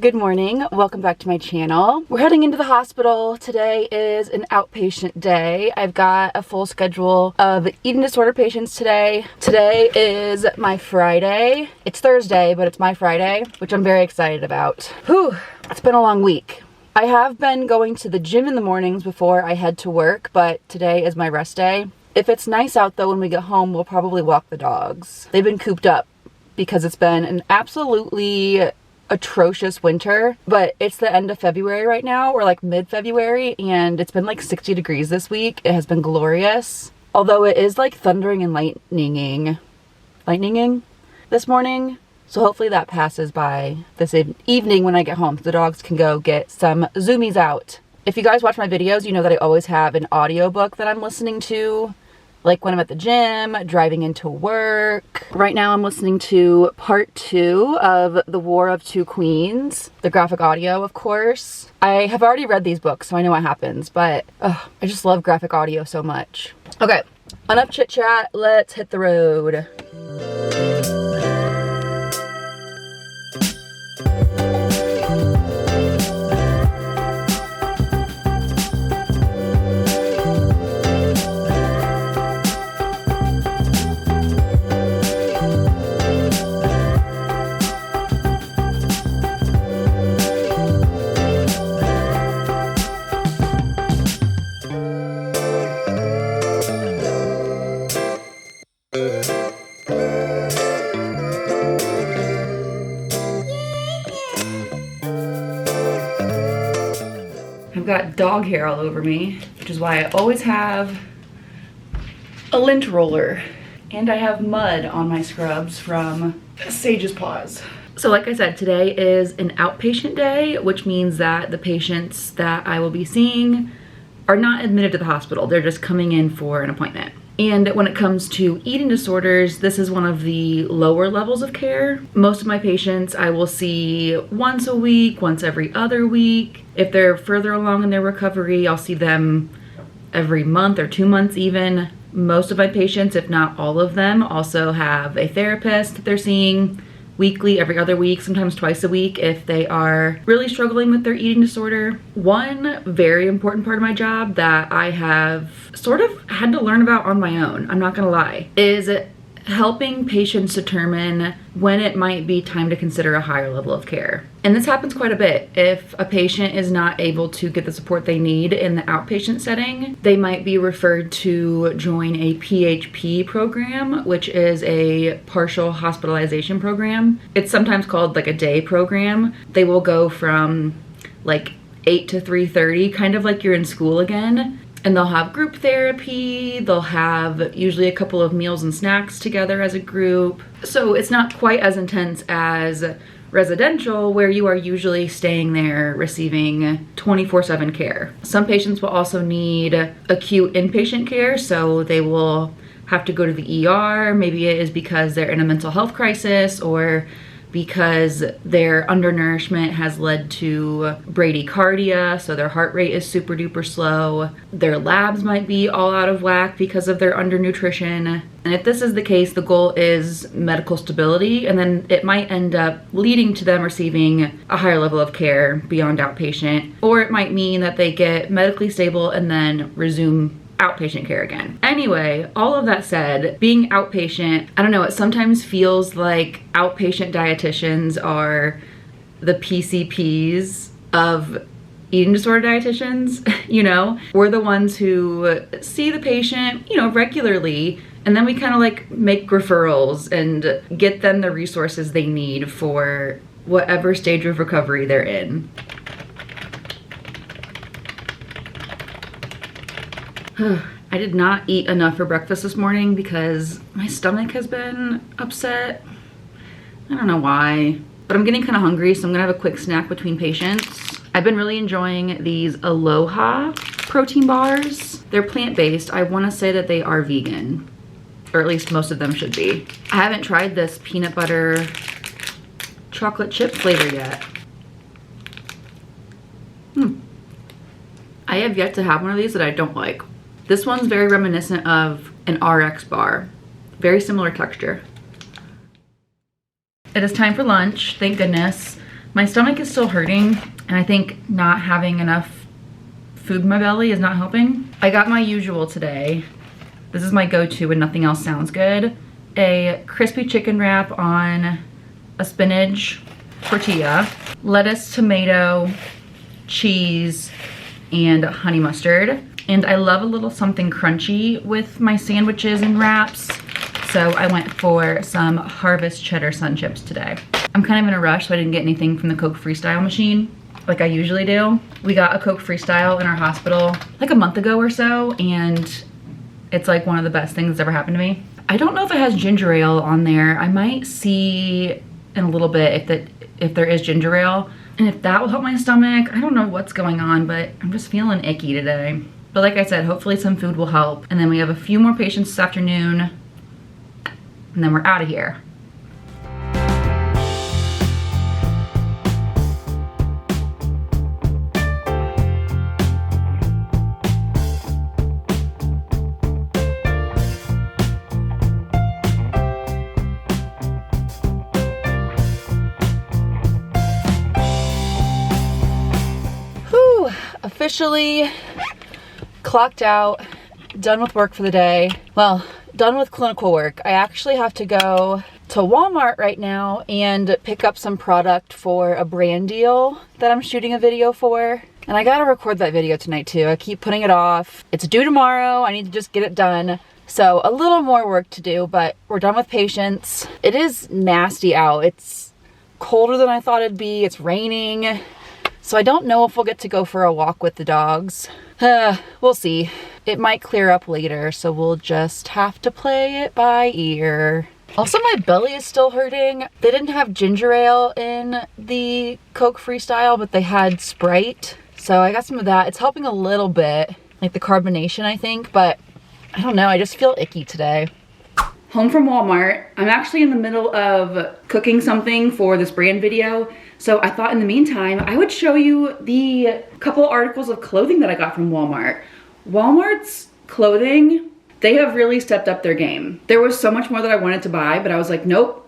Good morning, welcome back to my channel. We're heading into the hospital. Today is an outpatient day. I've got a full schedule of eating disorder patients today. Today is my Friday. It's Thursday, but it's my Friday, which I'm very excited about. Whew, it's been a long week. I have been going to the gym in the mornings before I head to work, but today is my rest day. If it's nice out though when we get home, we'll probably walk the dogs. They've been cooped up because it's been an absolutely atrocious winter, but it's the end of February right now, or like mid-February, and it's been like 60 degrees this week. It has been glorious. Although it is like thundering and lightninging this morning. So hopefully that passes by this evening when I get home so the dogs can go get some zoomies out. If you guys watch my videos, you know that I always have an audiobook that I'm listening to, like when I'm at the gym, driving into work. Right now I'm listening to part 2 of The War of Two Queens, the graphic audio, of course. I have already read these books, so I know what happens, but I just love graphic audio so much. Okay, enough chit chat, let's hit the road. I've got dog hair all over me, which is why I always have a lint roller. And I have mud on my scrubs from Sage's Paws. So like I said, today is an outpatient day, which means that the patients that I will be seeing are not admitted to the hospital. They're just coming in for an appointment. And when it comes to eating disorders, this is one of the lower levels of care. Most of my patients I will see once a week, once every other week. If they're further along in their recovery, I'll see them every month or 2 months even. Most of my patients, if not all of them, also have a therapist that they're seeing weekly, every other week, sometimes twice a week if they are really struggling with their eating disorder. One very important part of my job that I have sort of had to learn about on my own, I'm not gonna lie, is helping patients determine when it might be time to consider a higher level of care. And this happens quite a bit. If a patient is not able to get the support they need in the outpatient setting, they might be referred to join a PHP program, which is a partial hospitalization program. It's sometimes called like a day program. They will go from like 8 to 3:30, kind of like you're in school again. And they'll have group therapy, they'll have usually a couple of meals and snacks together as a group. So it's not quite as intense as residential, where you are usually staying there receiving 24/7 care. Some patients will also need acute inpatient care, so they will have to go to the ER. Maybe it is because they're in a mental health crisis, or because their undernourishment has led to bradycardia, so their heart rate is super duper slow. Their labs might be all out of whack because of their undernutrition. And if this is the case, the goal is medical stability, and then it might end up leading to them receiving a higher level of care beyond outpatient, or it might mean that they get medically stable and then resume outpatient care again. Anyway, all of that said, being outpatient, I don't know, it sometimes feels like outpatient dietitians are the PCPs of eating disorder dietitians, you know? We're the ones who see the patient, you know, regularly, and then we kind of like make referrals and get them the resources they need for whatever stage of recovery they're in. I did not eat enough for breakfast this morning because my stomach has been upset. I don't know why, but I'm getting kind of hungry, so I'm gonna have a quick snack between patients. I've been really enjoying these Aloha protein bars. They're plant-based. I wanna say that they are vegan, or at least most of them should be. I haven't tried this peanut butter chocolate chip flavor yet. I have yet to have one of these that I don't like. This one's very reminiscent of an RX bar. Very similar texture. It is time for lunch, thank goodness. My stomach is still hurting, and I think not having enough food in my belly is not helping. I got my usual today. This is my go-to when nothing else sounds good. A crispy chicken wrap on a spinach tortilla, lettuce, tomato, cheese, and honey mustard. And I love a little something crunchy with my sandwiches and wraps. So I went for some Harvest Cheddar Sun Chips today. I'm kind of in a rush, so I didn't get anything from the Coke Freestyle machine like I usually do. We got a Coke Freestyle in our hospital like a month ago or so, and it's like one of the best things that's ever happened to me. I don't know if it has ginger ale on there. I might see in a little bit if there is ginger ale, and if that will help my stomach. I don't know what's going on, but I'm just feeling icky today. But like I said, hopefully some food will help. And then we have a few more patients this afternoon, and then we're out of here. Officially clocked out, done with work for the day. Well, done with clinical work. I actually have to go to Walmart right now and pick up some product for a brand deal that I'm shooting a video for. And I gotta record that video tonight too. I keep putting it off. It's due tomorrow. I need to just get it done. So a little more work to do, but we're done with patients. It is nasty out. It's colder than I thought it'd be. It's raining. So I don't know if we'll get to go for a walk with the dogs. We'll see. It might clear up later, so we'll just have to play it by ear. Also, my belly is still hurting. They didn't have ginger ale in the Coke Freestyle, but they had Sprite. So I got some of that. It's helping a little bit, like the carbonation, I think, but I don't know. I just feel icky today. Home from Walmart. I'm actually in the middle of cooking something for this brand video. So I thought in the meantime, I would show you the couple articles of clothing that I got from Walmart. Walmart's clothing, they have really stepped up their game. There was so much more that I wanted to buy, but I was like, nope,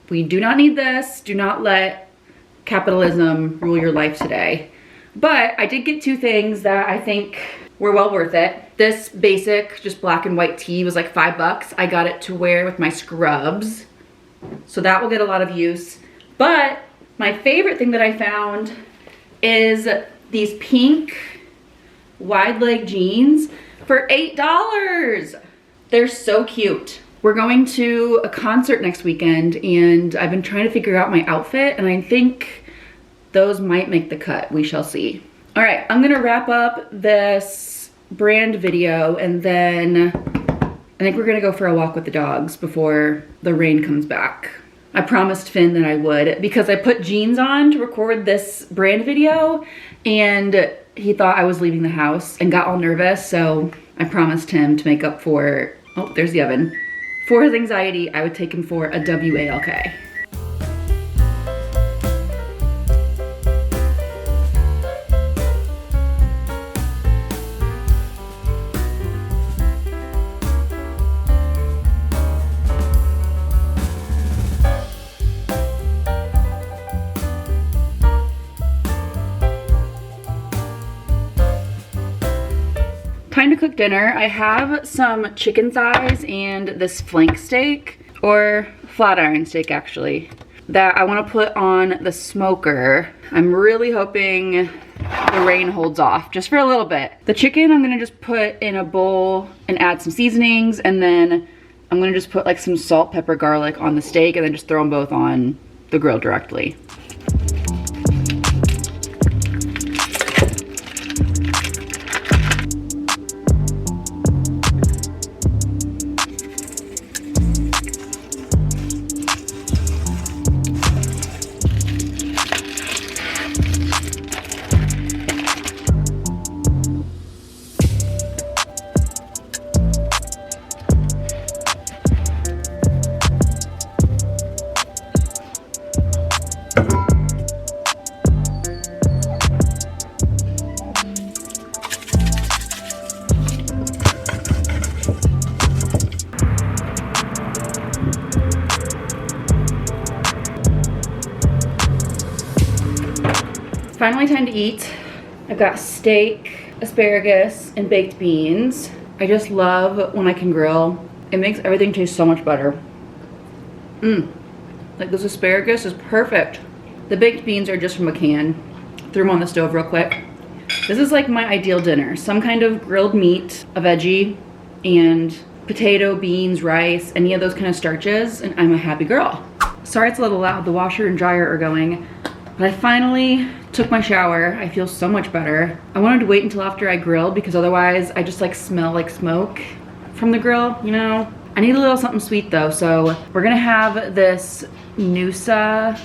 we do not need this. Do not let capitalism rule your life today. But I did get two things that I think were well worth it. This basic, just black and white tee was like $5. I got it to wear with my scrubs. So that will get a lot of use. But my favorite thing that I found is these pink wide leg jeans for $8. They're so cute. We're going to a concert next weekend, and I've been trying to figure out my outfit, and I think those might make the cut. We shall see. All right, I'm gonna wrap up this brand video, and then I think we're gonna go for a walk with the dogs before the rain comes back. I promised Finn that I would, because I put jeans on to record this brand video, and he thought I was leaving the house and got all nervous, so I promised him to make up for, oh, there's the oven. For his anxiety, I would take him for a WALK. Time to cook dinner. I have some chicken thighs and this flank steak, or flat iron steak actually, that I want to put on the smoker. I'm really hoping the rain holds off just for a little bit. The chicken I'm gonna just put in a bowl and add some seasonings, and then I'm gonna just put like some salt, pepper, garlic on the steak, and then just throw them both on the grill directly. finally time to eat. I've got steak, asparagus, and baked beans. I just love when I can grill. It makes everything taste so much better. Like this asparagus is perfect. The baked beans are just from a can. Threw them on the stove real quick. This is like my ideal dinner. Some kind of grilled meat, a veggie, and potato, beans, rice, any of those kind of starches, and I'm a happy girl. Sorry it's a little loud, the washer and dryer are going, but I finally took my shower. I feel so much better. I wanted to wait until after I grilled because otherwise I just like smell like smoke from the grill, you know? I need a little something sweet though, so we're gonna have this Noosa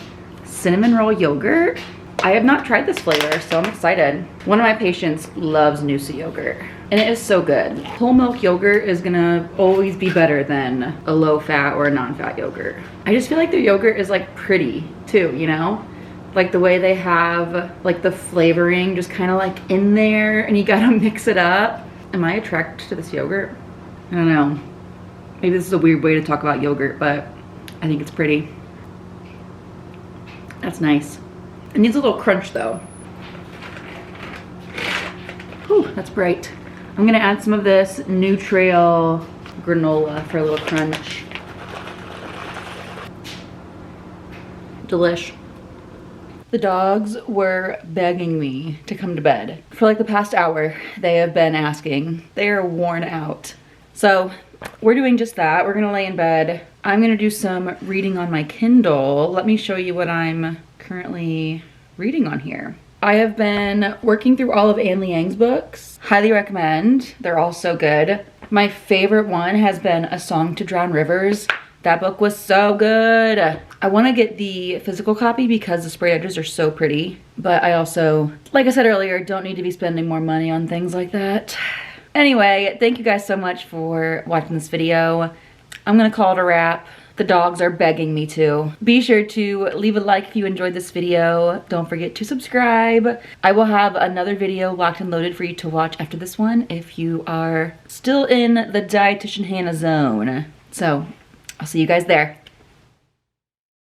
cinnamon roll yogurt. I have not tried this flavor, so I'm excited. One of my patients loves Noosa yogurt, and it is so good. Whole milk yogurt is gonna always be better than a low fat or a non-fat yogurt. I just feel like their yogurt is like pretty too, you know? Like the way they have like the flavoring just kind of like in there and you gotta mix it up. Am I attracted to this yogurt? I don't know. Maybe this is a weird way to talk about yogurt, but I think it's pretty. That's nice. It needs a little crunch though. Whew, that's bright. I'm gonna add some of this Nutrail granola for a little crunch. Delish. The dogs were begging me to come to bed. For like the past hour, they have been asking. They are worn out. So we're doing just that. We're gonna lay in bed. I'm gonna do some reading on my Kindle. Let me show you what I'm currently reading on here. I have been working through all of Anne Liang's books. Highly recommend. They're all so good. My favorite one has been A Song to Drown Rivers. That book was so good. I want to get the physical copy because the sprayed edges are so pretty. But I also, like I said earlier, don't need to be spending more money on things like that. Anyway, thank you guys so much for watching this video. I'm gonna call it a wrap. The dogs are begging me to. Be sure to leave a like if you enjoyed this video. Don't forget to subscribe. I will have another video locked and loaded for you to watch after this one if you are still in the Dietitian Hannah zone. So, I'll see you guys there.